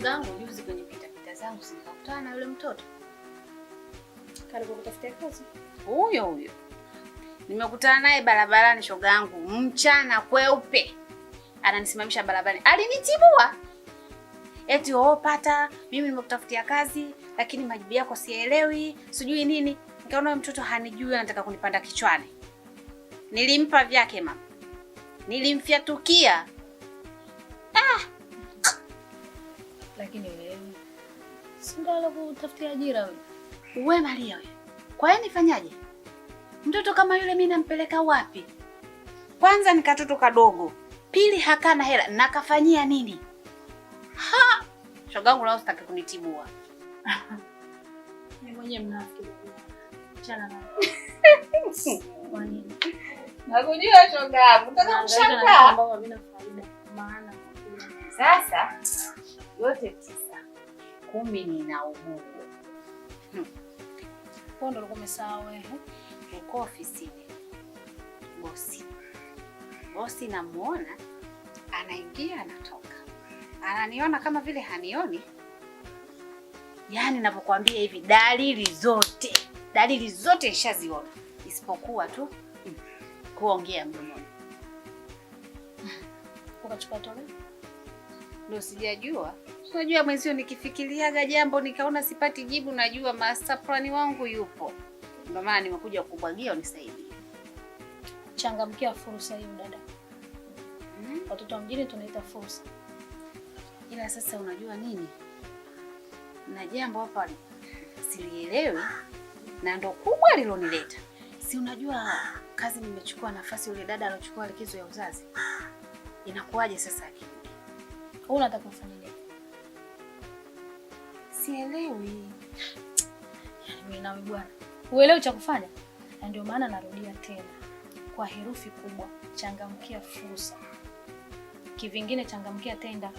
Shogangu juzi kwenye pita zangu sikakutana na yule mtoto. Karibu kutafutia kazi. Huyo. Nimekutana naye barabarani shogangu, mchana kweupe. Ananisimamisha barabarani. Alinitibua. Eti pata, mimi nimekutafutia kazi, lakini majibu yako sielewi, sijui nini. Nikaona mtoto hanijui anataka kunipanda kichwani. Nilimpa vyake mama. Nilimfyatukia. Lakini wewe sindalo kutafutia ajira wewe. Wewe Maria wewe. Kwa nini nifanyaje? Mtoto kama yule mimi nampeleka wapi? Kwanza ni katoto kadogo. Pili hakana hela. Nakafanyia nini? Ha! Shogangu lao sitaki kunitibua. Mimi mwenyewe mnafiki. Chana na. Kwa nini? Nakujua shogangu. Nataka kushangaa. Mbona mimi na faida? Maana sasa yote 9. 10 nina ugugu. Pondo ndo umesahau wewe. Uko ofisini. Bosi namuona anaingia anatoka. Ananiona kama vile hanioni. Yaani ninapokuambia hivi dalili zote nishaziona isipokuwa tu kuongea mdomoni. Ukachukua tole? Ndio sijajua. Unajua mwenzio nikifikiriaga jambo nikaona sipati jibu, najua master plan wangu yupo. Ndio maana nimekuja kukubwagia unisaidie. Changamkia fursa hiyo dada. Watoto wa mjini tunaita fursa. Ila sasa unajua nini? Na jambo hapa silielewi na ndo kubwa lilonileta. Si unajua kazi nimechukua nafasi yule dada alochukua likizo ya uzazi. Inakuwaje sasa akirudi? Wewe unataka kufanya nini? Sielewi. Yaani mimi nawe bwana. Uelewi cha kufanya? Na ndio maana narudia tena. Kwa herufi kubwa, changamkia fursa. Kivingine changamkia tenda.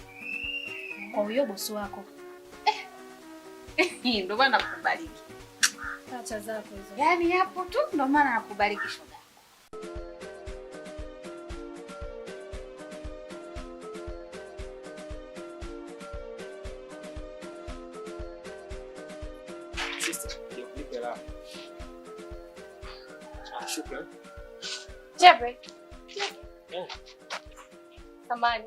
Kwa huyo bosi wako. Ndio maana nakubariki. Acha zako hizo. Yaani hapo tu ndio maana nakubariki shoga. Shukran. Chepe. Samani.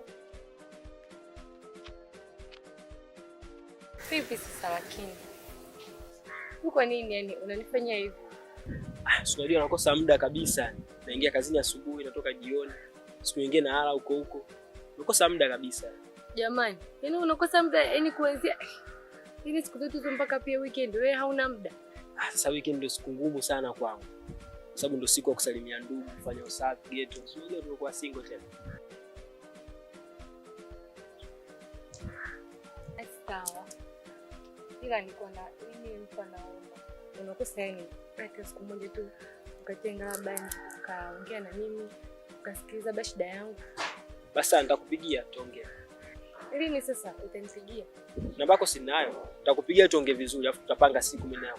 Vipi sasa lakini? Uko nini yani unanifanyia hivi? Unajua nakosa muda kabisa. Naingia kazini asubuhi natoka jioni. Siku nyingine nalala huko. Nakosa muda kabisa. Jamani, yani unakosa muda yani kuanzia ili siku zote mpaka pia weekend wewe hauna muda. Sasa weekend ndio siku ngumu sana kwangu. Kwa sababu ndio siku ya kusalimia ndugu, kufanya usafi ghetto. Unajua tulikuwa single tena. Sawa. Ila niko na mimi naomba. Unakosa yani hata siku moja tu ukatenga labda ukaongea na mimi, ukasikiliza basi shida yangu. Basi nitakupigia tuongee. Lini sasa utanipigia? Namba yako sinayo. Nitakupigia tuongee vizuri afu tutapanga siku mimi nayo.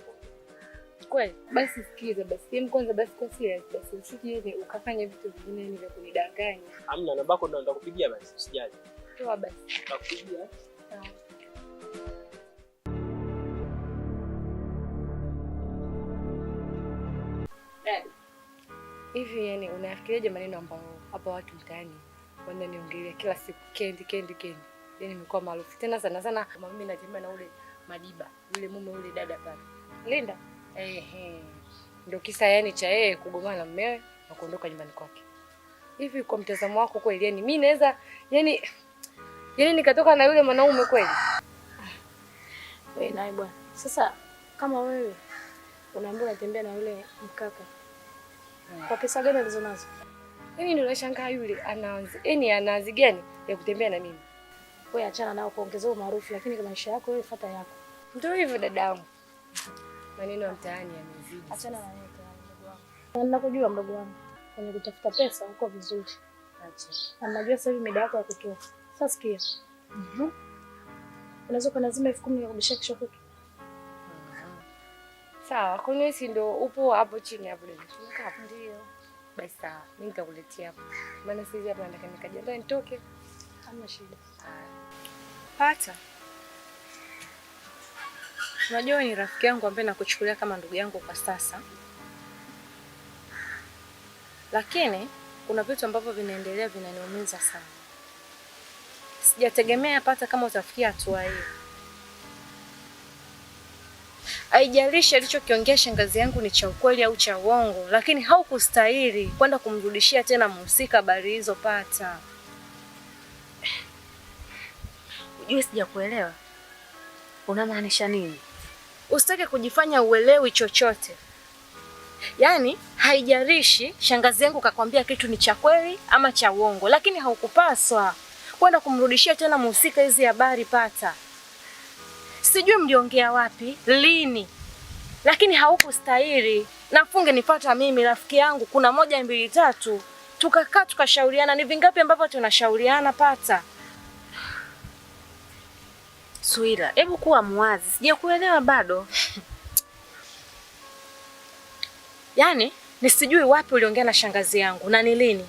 Kweli? Basi sikiza basi. Kwanza basi kwa serious basi usije ukafanya vitu vingine ni vya kunidanganya. Hamna, namba yako ndo nitakupigia basi usijali. Toa basi. Nitakupigia. Sawa. Dada. Hivi yani unafikiriaje maneno ambayo hapa watu mtaani wananiongelea kila siku kendi. Yaani nimekuwa maarufu tena sana kama mimi natembea na ule Madiba, yule mume ule dada pale. Linda. Ndio kisa yani cha yeye kugomana na mumewe na kuondoka nyumbani kwake. Hivi kwa mtazamo wako kweli yani mimi naweza yani nikatoka na yule mwanaume kweli? Wewe naye bwana. Sasa kama wewe unaambiwa unatembea na yule mkaka. Kwa pesa gani alizonazo? Mimi ndio nashangaa yule anaanza gani ya kutembea na mimi. Wewe achana nao kuongezea umaarufu, lakini kwa maisha yako wewe fuata yako. Ndio hivyo dadangu. Maneno ya mtaani yamezidi. Achana na yeye mdogo wangu. Na ninakujua mdogo wangu. Kwenye kutafuta pesa uko vizuri. Acha. Na najua sasa hivi mida yako ya kutoa. Sasa sikia. Unaweza kuna lazima 10,000 kurudisha kesho kwetu. Sawa, kwa nini si ndio upo hapo chini hapo ndio? Ndio. Basi sawa, mimi nitakuletea hapo. Maana sisi hapa nataka nikajiandae nitoke. Hamna shida. Pata. Unajua ni rafiki yangu ambaye nakuchukulia kama ndugu yangu kwa sasa. Lakini kuna vitu ambavyo vinaendelea vinaniumiza sana. Sijategemea Pata kama utafikia hatua hiyo. Haijalishi alichokiongea shangazi yangu ni cha ukweli au cha uongo, lakini haukustahili kwenda kumrudishia tena mhusika habari hizo Pata. Ujue sijakuelewa. Unamaanisha nini? Usitake kujifanya uelewi chochote. Yaani haijalishi shangazi yangu kakwambia kitu ni cha kweli ama cha uongo, lakini haukupaswa kwenda kumrudishia tena mhusika hizi habari Pata. Sijui mliongea wapi, lini, lakini haukustahili. Nafunge nipata mimi rafiki yangu, kuna 1 2 3 tukakaa tukashauriana. Ni vingapi ambavyo tunashauriana Pata? Suila, hebu kuwa mwazi. Sijakuelewa bado. Yaani nisijui wapi uliongea na shangazi yangu na ni lini.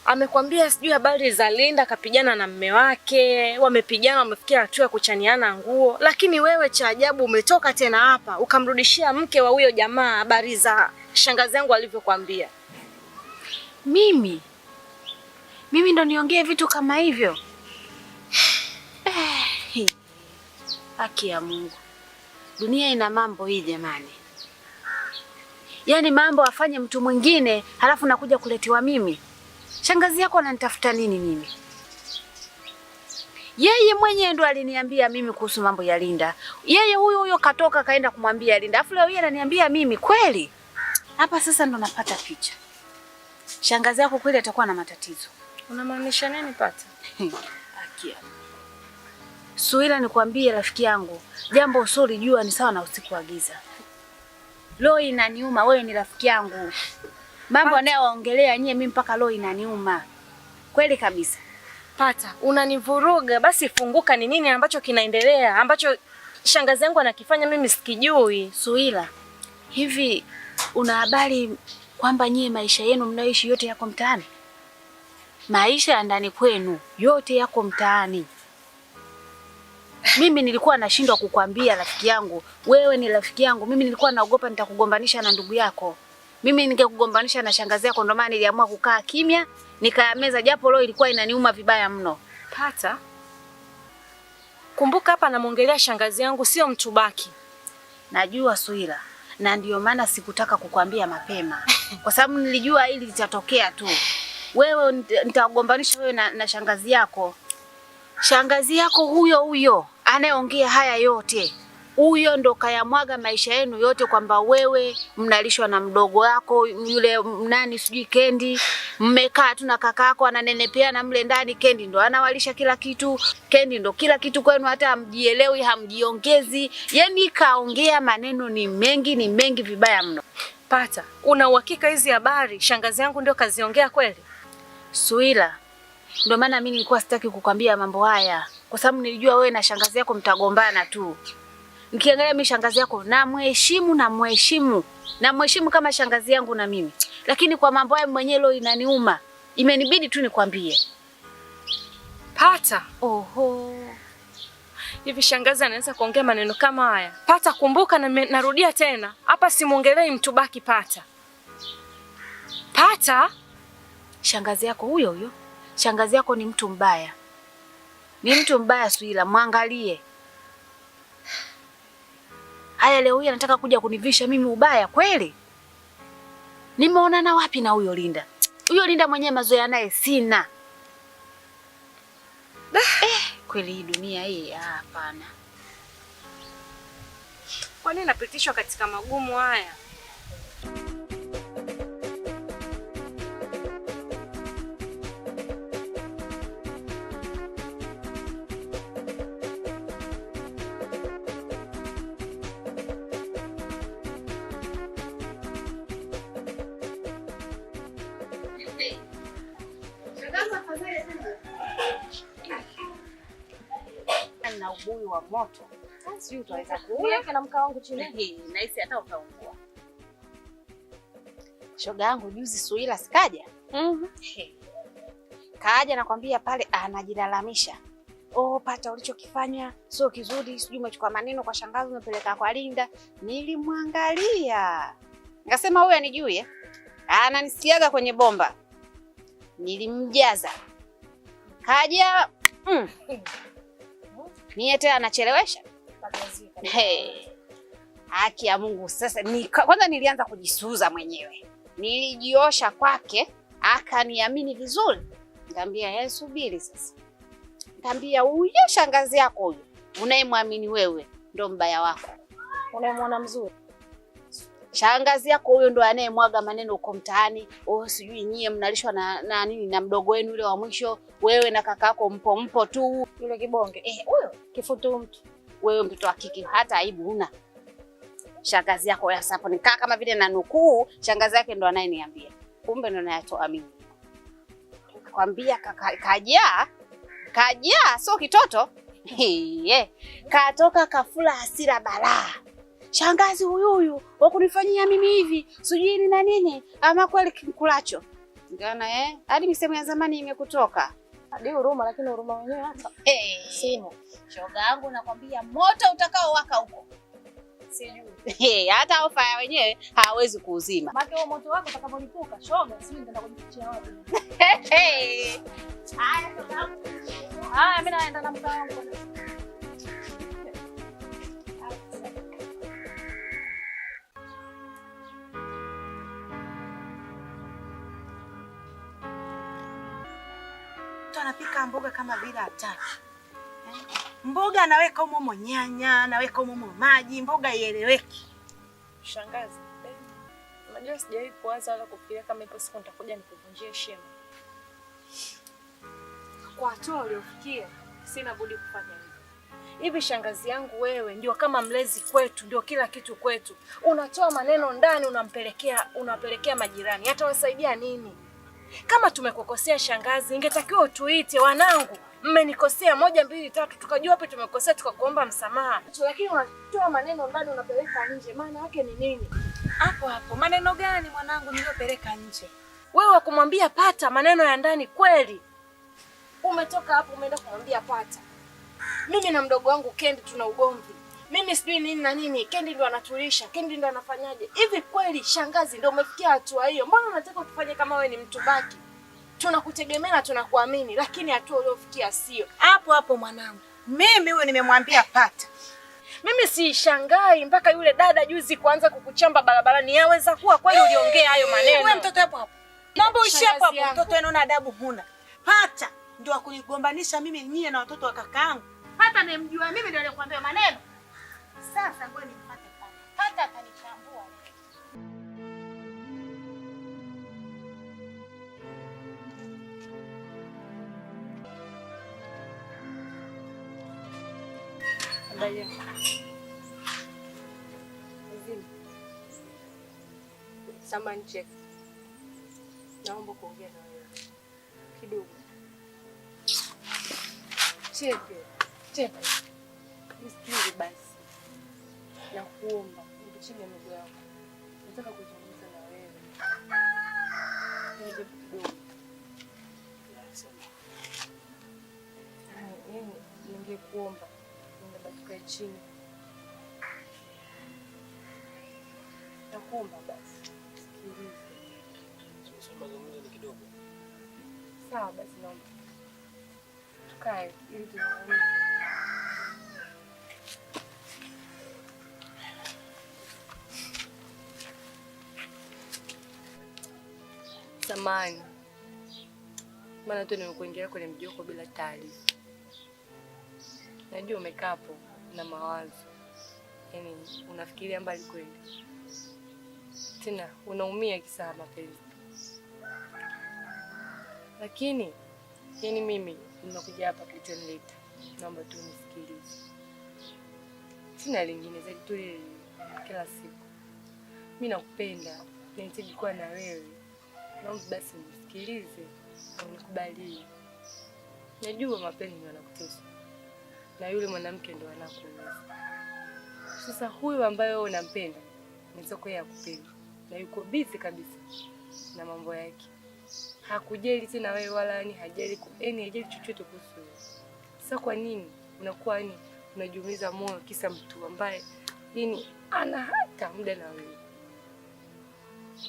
Amekwambia sijui habari za Linda kapigana na mume wake, wamepigana wamefikia hatua ya kuchaniana nguo, lakini wewe cha ajabu umetoka tena hapa ukamrudishia mke wa huyo jamaa habari za shangazi yangu alivyokuambia. Mimi ndo niongee vitu kama hivyo? Haki ya Mungu. Dunia ina mambo hii jamani. Yaani mambo afanye mtu mwingine halafu nakuja kuletewa mimi. Shangazi yako ananitafuta nini mimi? Yeye mwenyewe ndo aliniambia mimi kuhusu mambo ya Linda. Yeye huyo katoka kaenda kumwambia Linda. Afu leo yeye ananiambia mimi kweli? Hapa sasa ndo napata picha. Shangazi yako kweli atakuwa na matatizo. Unamaanisha nini Pata? Akia. Suila, nikwambie rafiki yangu, jambo usilijua ni sawa na usiku wa giza. Leo inaniuma, wewe ni rafiki yangu. Mambo anayoongelea nyie mimi mpaka leo inaniuma. Kweli kabisa. Pata, unanivuruga. Basi funguka, ni nini ambacho kinaendelea ambacho shangazi yangu anakifanya mimi sikijui? Suila, hivi una habari kwamba nyie maisha yenu mnayoishi yote yako mtaani? Maisha ya ndani kwenu yote yako mtaani. Mimi nilikuwa nashindwa kukwambia rafiki yangu, wewe ni rafiki yangu. Mimi nilikuwa naogopa nitakugombanisha na ndugu yako. Mimi ningekugombanisha na shangazi yako, ndio maana niliamua kukaa kimya, nikayameza japo leo ilikuwa inaniuma vibaya mno. Pata, kumbuka hapa namuongelea shangazi yangu, sio mtu baki. Najua Suila, na ndio maana sikutaka kukwambia mapema. Kwa sababu nilijua hili litatokea tu. Wewe nitagombanisha wewe na shangazi yako. Shangazi yako huyo anayeongea haya yote. Huyo ndo kayamwaga maisha yenu yote, kwamba wewe mnalishwa na mdogo wako yule nani sijui Kendi, mmekaa tu na kaka yako ananenepeana mle ndani. Kendi ndo anawalisha kila kitu, Kendi ndo kila kitu kwenu, hata hamjielewi, hamjiongezi. Yaani kaongea maneno ni mengi vibaya mno. Pata, una uhakika hizi habari shangazi yangu ndio kaziongea kweli? Suila, ndio maana mimi nilikuwa sitaki kukwambia mambo haya, kwa sababu nilijua wewe na shangazi yako mtagombana tu. Nikiangalia mimi shangazi yako namheshimu kama shangazi yangu na mimi. Lakini kwa mambo haya mwenyewe leo inaniuma. Imenibidi tu nikwambie. Pata, oho. Hivi shangazi anaweza kuongea maneno kama haya? Pata, kumbuka na narudia tena. Hapa simuongelei mtu baki Pata. Pata, shangazi yako huyo. Shangazi yako ni mtu mbaya. Ni mtu mbaya Suila, muangalie. Haya leo huyu anataka kuja kunivisha mimi ubaya kweli? Nimeonana wapi na huyo Linda? Huyo Linda mwenyewe mazoea naye sina. Kweli hii dunia hii hapana. Kwa nini napitishwa katika magumu haya? Na ubuyu wa moto. Sijui utaweza kuweka na mkaa wangu chini. Na hisi hata utaungua. Shoga yangu juzi Suila sikaja? Kaja nakwambia pale anajilalamisha. oh, Pata ulichokifanya sio kizuri, sijui umechukua maneno kwa shangazi umepeleka kwa Linda. Nilimwangalia. Nikasema huyu anijui ananisikiaga kwenye bomba. Nilimjaza. Kaja Niye tena anachelewesha. Haki ya Mungu sasa kwanza nilianza kujisuza mwenyewe. Nilijiosha kwake, akaniamini vizuri. Nikamwambia subiri sasa. Nikamwambia huyo shangazi yako huyo unayemwamini wewe ndo mbaya wako. Unayemwona mzuri. Shangazi yako huyo ndo anayemwaga maneno uko mtaani. Sijui nyie mnalishwa na nini na mdogo wenu yule wa mwisho, wewe na kakako mpo tu. Yule kibonge. Huyo Kifutu mtu. Wewe mtoto wa kike hata aibu huna. Shangazi yako ya sapo nikaa kama vile na nukuu, shangazi yake ndo anayeniambia. Kumbe ndo nayatoa mimi. Kwambia kajaa sio kitoto. Katoka kafula hasira balaa. Shangazi huyu wakunifanyia mimi hivi, sijui ni na nini, ama kweli kulacho. Ngana hadi misemo ya zamani imekutoka. Hadi huruma, lakini huruma wenyewe hapa. Simo. Shoga yangu nakwambia moto utakao waka huko. Sijui. Hata ofa ya wenyewe hawezi kuuzima. Maana huo moto wako utakapolipuka, shoga, sisi nitaenda kujifichia wapi? Haya shoga yangu. Mimi naenda na mkao wangu. Anapika mboga kama bila hataki. Mboga anaweka humo nyanya, anaweka humo maji, mboga ieleweki. Shangazi, unajua sijawahi kuwaza wala kufikiria kama ipo siku nitakuja nikuvunjie heshima. Kwa hatua uliofikia, sina budi kufanya hivyo. Hivi shangazi yangu, wewe ndio kama mlezi kwetu, ndio kila kitu kwetu. Unatoa maneno ndani unapelekea majirani. Hata wasaidia nini? Kama tumekukosea shangazi, ingetakiwa utuite, wanangu, mmenikosea 1 2 3, tukajua wapi tumekosea tukakuomba msamaha. Lakini unatoa maneno ndani unapeleka nje, maana yake ni nini? Hapo maneno gani mwanangu niliyopeleka nje? Wewe kumwambia Pata maneno ya ndani kweli? Umetoka hapo umeenda kumwambia Pata. Mimi na mdogo wangu Kendi tuna ugomvi. Mimi sijui nini na nini, Kendi ndo anatulisha, Kendi ndo anafanyaje? Hivi kweli shangazi ndio umefikia hatua hiyo? Mbona unataka utufanye kama wewe ni mtu baki? Tunakutegemea na tunakuamini, lakini hatua uliofikia sio. Hapo mwanangu. Mimi huyo nimemwambia Pata. Mimi si shangai mpaka yule dada juzi kuanza kukuchamba barabarani. Yaweza kuwa kweli uliongea hayo maneno. Wewe mtoto hapo. Naomba uishi hapo. Mtoto anaona adabu huna. Pata ndio akunigombanisha mimi nyie na watoto wa kakaangu. Pata nimjua mimi ndio nilikwambia maneno. Sasa ngoja nimpate Pata atanichambua. Angalia. Samahani check. Naomba kuongea na wewe kidogo. Check. Usikize basi. Nakuomba, niko chini ya miguu yako. Nataka kuzungumza na wewe. Ndio kidogo. Ningekuomba tukae chini. Nakuomba basi. Sikiliza. Mazungumzo ni kidogo. Sawa basi naomba. Tukae ili tuzungumze. Samahani. Maana tu nimekuingia kwenye mjoko bila taarifa. Najua umekaa hapo na mawazo. Yaani unafikiria mbali kweli. Tena unaumia kisa mapenzi. Lakini yaani mimi nimekuja hapa kutenleta. Naomba tu nisikilize. Sina lingine zaidi tu kila siku. Mimi nakupenda, nahitaji kuwa na wewe. Naomba basi nisikilize na unikubalie. Najua mapenzi ndio yanakutesa. Na yule mwanamke ndio anakuuza. Sasa huyu ambaye wewe unampenda, nisoko yeye akupenda. Na yuko busy kabisa na mambo yake. Hakujali tena wewe wala hajali chochote kuhusu. Sasa kwa nini unakuwa yani unajiumiza moyo kisa mtu ambaye yani ana hata muda na wewe?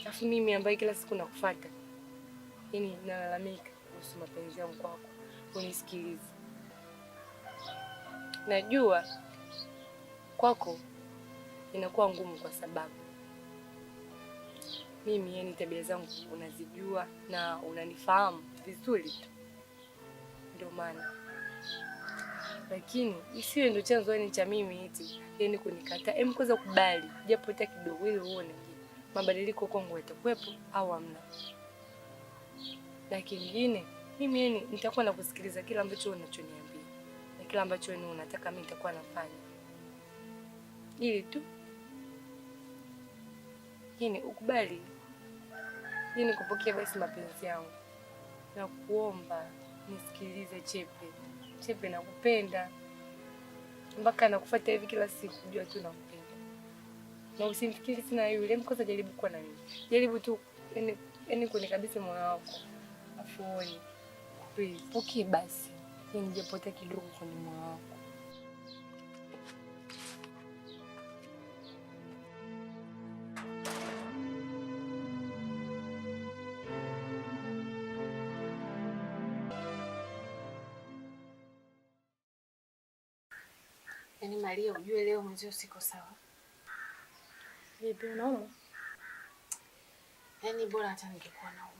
Alafu mimi ambaye kila siku nakufuata, yani nalalamika kuhusu mapenzi yangu kwako, unisikilize. Najua kwako inakuwa ngumu kwa sababu mimi yani tabia zangu unazijua na unanifahamu vizuri tu. Ndio maana. Lakini isiwe ndio chanzo yani cha mimi eti yani kunikataa. Hem, kwanza kubali japo hata kidogo ili uone mabadiliko kwangu yatakuwepo au hamna. Na kingine mimi yani nitakuwa nakusikiliza kila ambacho unachoniambia. Na kila ambacho wewe unataka mimi nitakuwa nafanya. Ili tu yani ukubali. Yani kupokea basi mapenzi yangu. Na kuomba nisikilize Chepe. Chepe nakupenda. Mpaka nakufuata hivi kila siku, jua tu nakupenda. Na usimfikiri sina yule, mkosa jaribu kuwa na mimi. Jaribu tu yani kunikabisa moyo wako. Afuoni. Please, pokea basi. Yani japotea kidogo kwenye moyo wako. Yaani Maria, ujue leo mwenzio siko sawa. Vipi unaumwa? Yaani bora hata ningekuwa naumwa.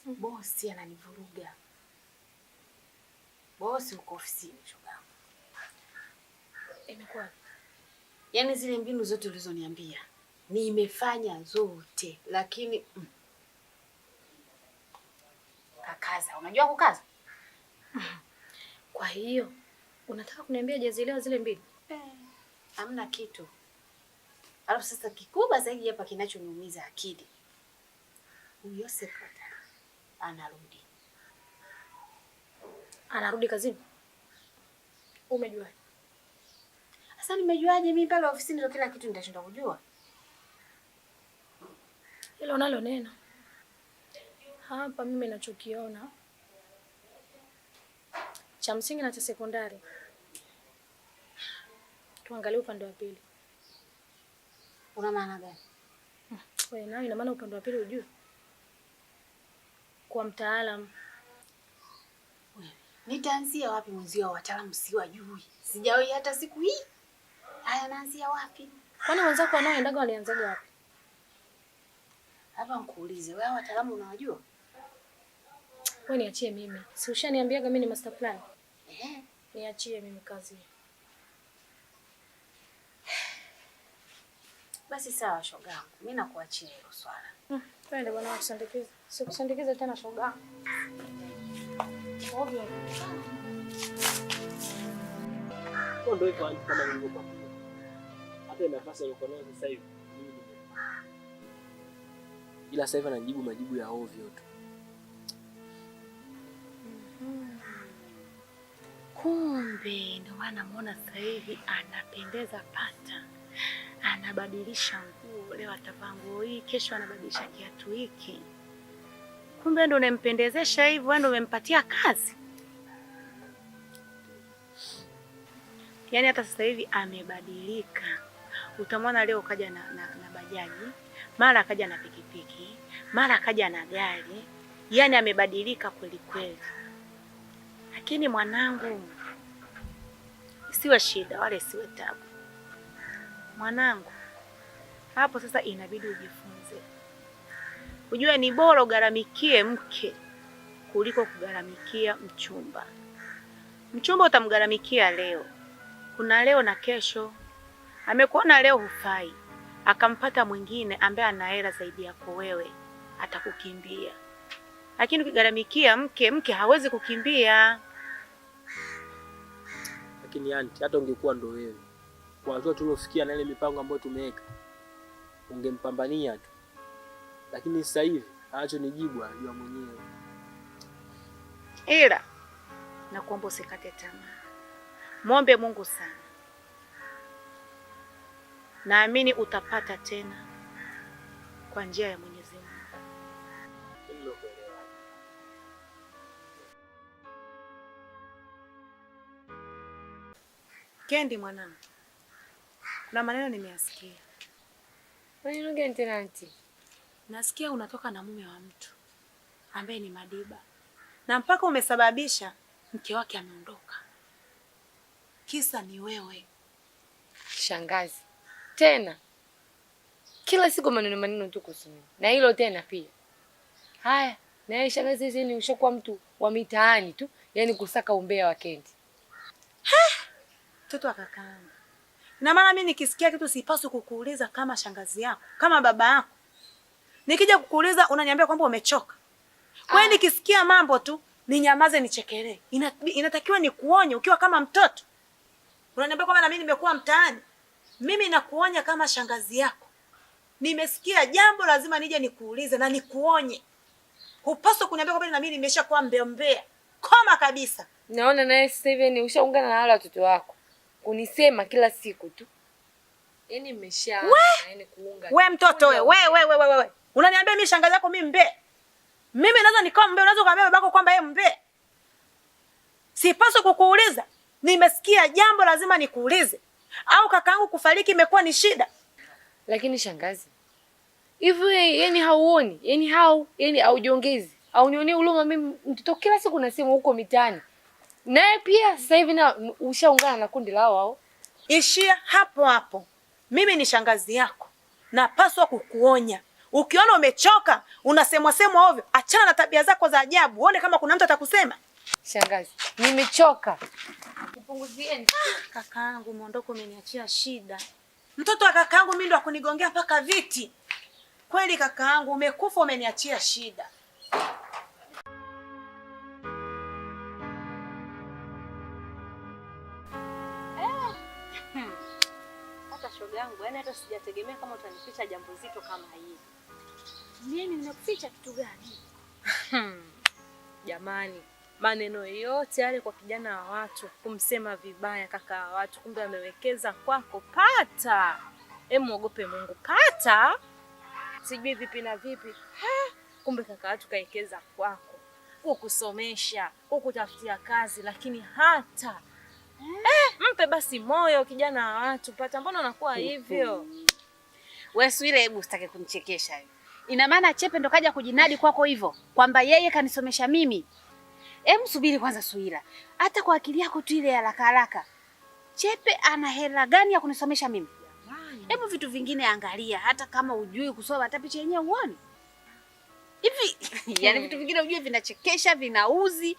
Bosi ananivuruga. Bosi uko ofisini shoga. Imekuwa. Yaani zile mbinu zote ulizoniambia nimefanya zote, lakini kakaza. Unajua kukaza? Kwa hiyo unataka kuniambia jazielewa zile mbili? Hamna kitu. Alafu sasa kikubwa zaidi hapa kinachoniumiza akili. Huyo sekretari anarudi. Anarudi kazini? Umejua? Sasa nimejuaje mimi pale ofisini ndio kila kitu nitashinda kujua? Hilo nalo neno. Hapa mimi ninachokiona cha msingi na cha sekondari. Tuangalie upande wa pili. Una maana gani? Wewe nayo ina maana upande wa pili ujue. Kwa mtaalamu. Wewe, nitaanzia wapi mwenzio wataalamu siwajui? Sijawahi hata siku hii. Haya naanzia wapi? Kwani wenzako wanaoendaga walianzaga wapi? Hapa nikuulize, wewe wataalamu unawajua? Wewe niachie mimi. Si ushaniambiaga mimi ni master plan? Niachie mimi kazi. Basi sawa shogangu. Mimi nakuachia hilo swala. Twende bwana kusindikiza. Sikusindikiza tena shogangu. Ovyo. Ndio hivyo kama nilivyokuambia. Hata nafasi nilikuwa nayo sasa hivi. Ila sasa hivi anajibu majibu ya ovyo tu. Kumbe ndio maana namuona sasa hivi anapendeza pata. Anabadilisha nguo, leo atavaa nguo hii, kesho anabadilisha kiatu hiki. Kumbe ndio unempendezesha hivyo, wewe ndio umempatia kazi. Yaani hata sasa hivi amebadilika. Utamwona leo kaja na bajaji, mara akaja na pikipiki, mara akaja na gari. Yaani amebadilika kweli kweli. Lakini mwanangu, isiwe shida wala isiwe tabu. Mwanangu, hapo sasa inabidi ujifunze. Ujue ni bora ugaramikie mke kuliko kugaramikia mchumba. Mchumba utamgaramikia leo. Kuna leo na kesho. Amekuona leo hufai, akampata mwingine ambaye ana hela zaidi yako wewe, atakukimbia. Lakini ukigaramikia mke hawezi kukimbia. Lakini anti, hata ungekuwa ndo wewe, kwa hatua tuliofikia na ile mipango ambayo tumeweka, ungempambania tu. Lakini sasa hivi anachonijibu anajua mwenyewe. Ila nakuomba usikate tamaa. Muombe Mungu sana. Naamini utapata tena kwa njia ya Mwenyezi Mungu. Kendi mwanangu, kuna maneno nimeyasikia. Maneno gani tena auntie? Nasikia unatoka na mume wa mtu ambaye ni Madiba, na mpaka umesababisha mke wake ameondoka. Kisa ni wewe. Shangazi. Tena kila siku maneno tu kuhusu mimi. Na hilo tena pia. Haya, na yeye shangazi hizi ni ushakuwa mtu wa mitaani tu, yaani kusaka umbea wa Kendi. Mtoto wa kakaangu. Na maana mimi nikisikia kitu sipaswi kukuuliza kama shangazi yako, kama baba yako. Nikija kukuuliza unaniambia kwamba umechoka. Kwa hiyo nikisikia mambo tu ninyamaze nichekelee. Inatakiwa nikuonye ukiwa kama mtoto. Unaniambia kwamba na mimi nimekuwa mtaani. Mimi nakuonya kama shangazi yako. Nimesikia jambo lazima nije nikuulize na nikuonye. Hupaswi kuniambia kwamba na mimi nimeshakuwa mbea. Koma kabisa. Naona naye sasa hivi ni ushaungana na wale watoto wako. Kunisema kila siku tu. Yaani mmeshaanza yaani kuunga. Wewe mtoto wewe. Unaniambia mimi shangazi yako mimi mbea. Mimi naweza nikawa mbea, unaweza kumwambia babako kwamba yeye mbea. Sipaswi kukuuliza. Nimesikia jambo lazima nikuulize. Au kakaangu kufariki imekuwa ni shida. Lakini shangazi, hivyo yani hauoni, yani haujiongezi. Haunionee huruma mimi mtoto kila siku nasema huko mitaani. Naye pia sasa hivi na ushaungana na kundi lao hao. Ishia hapo hapo. Mimi ni shangazi yako. Napaswa kukuonya. Ukiona umechoka, unasemwa ovyo, achana na tabia zako za ajabu. Uone kama kuna mtu atakusema. Shangazi, nimechoka. Nipunguzieni. Kakaangu muondoko umeniachia shida. Mtoto wa kakaangu mimi ndo akunigongea paka viti. Kweli kakaangu umekufa umeniachia shida. Hata shoga yangu, yani hata sijategemea kama utanificha jambo zito kama hili. Mimi nimekuficha kitu gani? Jamani, maneno yote yale kwa kijana wa watu, kumsema vibaya kaka wa watu, kumbe amewekeza kwako. Pata. Muogope Mungu. Pata. Sijui vipi na vipi. Kumbe kaka watu kaekeza kwako. Kukusomesha, kukutafutia kazi, lakini hata mpe basi moyo kijana wa watu. Pata, mbona unakuwa hivyo? Wewe Swile, hebu usitake kunichekesha hiyo. Ina maana Chepe ndo kaja kujinadi kwako hivyo kwamba yeye kanisomesha mimi? Subiri kwanza Swila. Hata kwa akili yako tu ile haraka haraka. Chepe ana hela gani ya kunisomesha mimi? Jamani. Vitu vingine angalia, hata kama ujui kusoma hata picha yenyewe uone. Hivi yani vitu vingine ujui vinachekesha, vinauzi.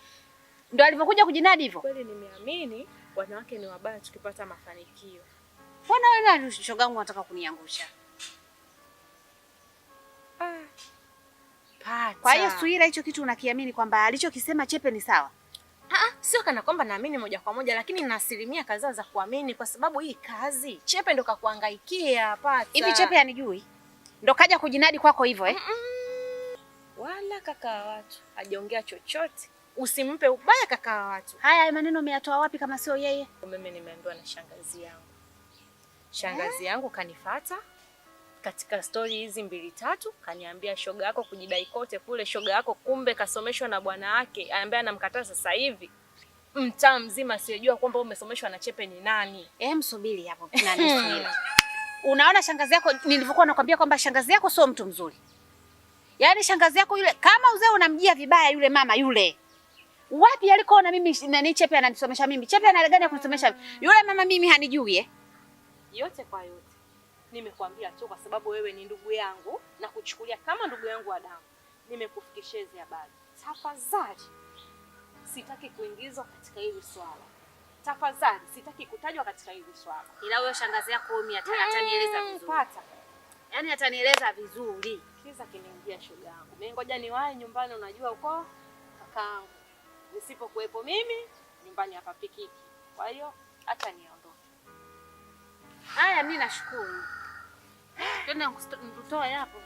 Ndo alivyokuja kujinadi hivyo. Kweli nimeamini wanawake ni wabaya tukipata mafanikio. Mbona wewe nani shogangu unataka kuniangusha? Pata. Kwa hiyo Swila, hicho kitu unakiamini kwamba alichokisema Chepe ni sawa? Sio kana kwamba naamini moja kwa moja, lakini na asilimia kadhaa za kuamini kwa sababu hii kazi Chepe ndo kakuhangaikia. Pata. Hivi Chepe anijui? Ndo kaja kujinadi kwako hivyo Wala kaka wa watu hajaongea chochote. Usimpe ubaya kaka wa watu. Haya maneno umeyatoa wapi kama sio yeye? Mimi nimeambiwa na shangazi yangu. Shangazi yangu kanifuata katika story hizi 2-3, kaniambia shoga yako kujidai kote kule, shoga yako kumbe kasomeshwa na bwana wake, anambia anamkataa sasa hivi. Mtaa mzima sijua kwamba umesomeshwa na Chepe ni nani. Msubiri hapo nani Swila. Unaona shangazi yako nilivyokuwa nakwambia kwamba shangazi yako sio mtu mzuri. Yaani shangazi yako yule kama uzee unamjia vibaya yule mama yule. Wapi alikoona mimi nani Chepe ananisomesha mimi? Chepe ana gani ya kunisomesha? Yule mama mimi hanijui Yote kwa yote. Nimekwambia tu kwa sababu wewe ni ndugu yangu na kuchukulia kama ndugu yangu wa damu. Nimekufikishia hizo habari. Tafadhali sitaki kuingizwa katika hili swala. Tafadhali sitaki kutajwa katika hili swala. Ila huyo shangazi yako mimi atanieleza vizuri. Pata. Yaani atanieleza vizuri. Kiza kiniingia shoga yangu. Mimi ngoja niwahi nyumbani, unajua uko kakaangu. Nisipokuepo mimi nyumbani hapa pikiki. Kwa hiyo acha niondoke. Haya mimi nashukuru. Twende nikutoe hapo.